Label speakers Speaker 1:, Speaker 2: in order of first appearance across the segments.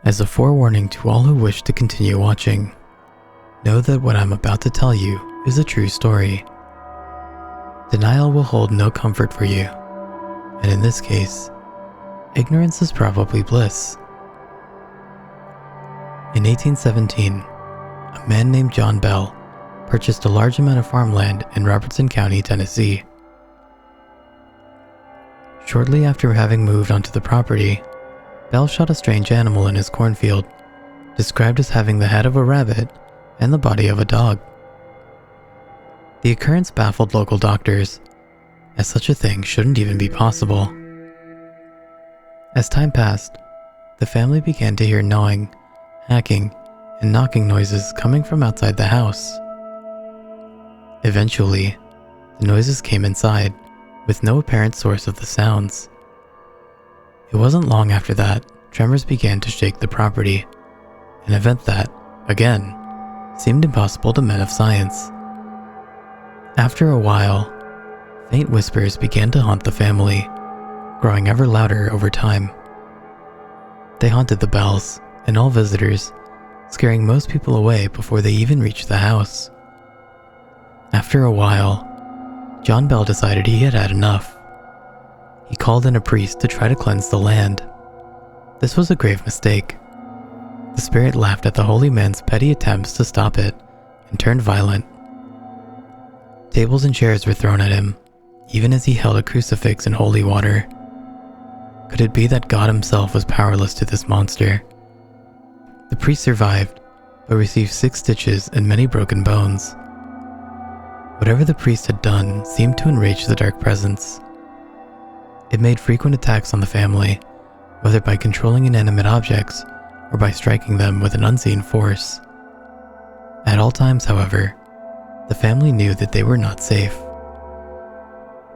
Speaker 1: As a forewarning to all who wish to continue watching, know that what I'm about to tell you is a true story. Denial will hold no comfort for you, and in this case, ignorance is probably bliss. In 1817, a man named John Bell purchased a large amount of farmland in Robertson County, Tennessee. Shortly after having moved onto the property, Bell shot a strange animal in his cornfield, described as having the head of a rabbit and the body of a dog. The occurrence baffled local doctors, as such a thing shouldn't even be possible. As time passed, the family began to hear gnawing, hacking, and knocking noises coming from outside the house. Eventually, the noises came inside, with no apparent source of the sounds. It wasn't long after that tremors began to shake the property, an event that, again, seemed impossible to men of science. After a while, faint whispers began to haunt the family, growing ever louder over time. They haunted the Bells and all visitors, scaring most people away before they even reached the house. After a while, John Bell decided he had had enough. He called in a priest to try to cleanse the land. This was a grave mistake. The spirit laughed at the holy man's petty attempts to stop it and turned violent. Tables and chairs were thrown at him, even as he held a crucifix in holy water. Could it be that God himself was powerless to this monster? The priest survived, but received 6 stitches and many broken bones. Whatever the priest had done seemed to enrage the dark presence. It made frequent attacks on the family, whether by controlling inanimate objects or by striking them with an unseen force. At all times, however, the family knew that they were not safe.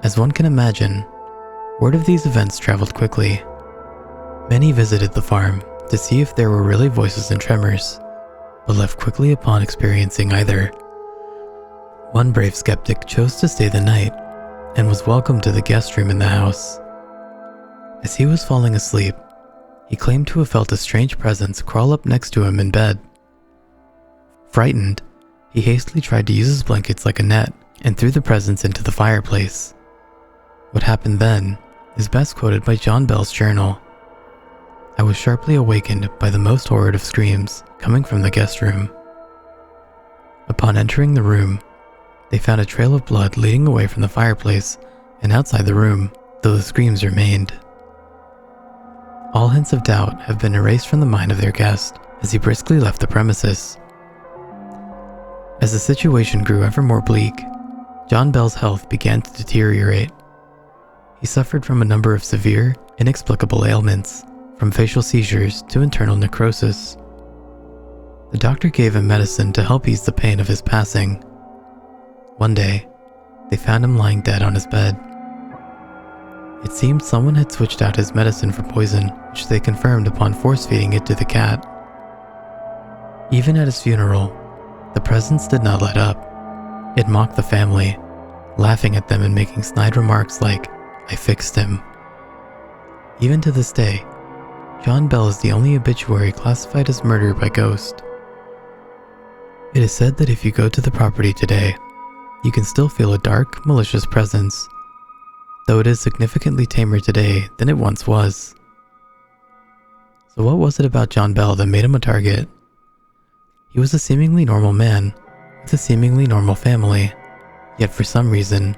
Speaker 1: As one can imagine, word of these events traveled quickly. Many visited the farm to see if there were really voices and tremors, but left quickly upon experiencing either. One brave skeptic chose to stay the night and was welcomed to the guest room in the house. As he was falling asleep, he claimed to have felt a strange presence crawl up next to him in bed. Frightened, he hastily tried to use his blankets like a net and threw the presence into the fireplace. What happened then is best quoted by John Bell's journal. I was sharply awakened by the most horrid of screams coming from the guest room. Upon entering the room, they found a trail of blood leading away from the fireplace and outside the room, though the screams remained. All hints of doubt have been erased from the mind of their guest as he briskly left the premises. As the situation grew ever more bleak, John Bell's health began to deteriorate. He suffered from a number of severe, inexplicable ailments, from facial seizures to internal necrosis. The doctor gave him medicine to help ease the pain of his passing. One day, they found him lying dead on his bed. It seemed someone had switched out his medicine for poison, which they confirmed upon force-feeding it to the cat. Even at his funeral, the presence did not let up. It mocked the family, laughing at them and making snide remarks like, "I fixed him." Even to this day, John Bell is the only obituary classified as murder by ghost. It is said that if you go to the property today, you can still feel a dark, malicious presence, though it is significantly tamer today than it once was. So what was it about John Bell that made him a target? He was a seemingly normal man with a seemingly normal family, yet for some reason,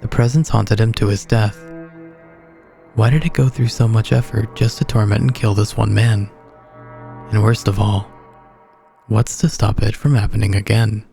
Speaker 1: the presence haunted him to his death. Why did it go through so much effort just to torment and kill this one man? And worst of all, what's to stop it from happening again?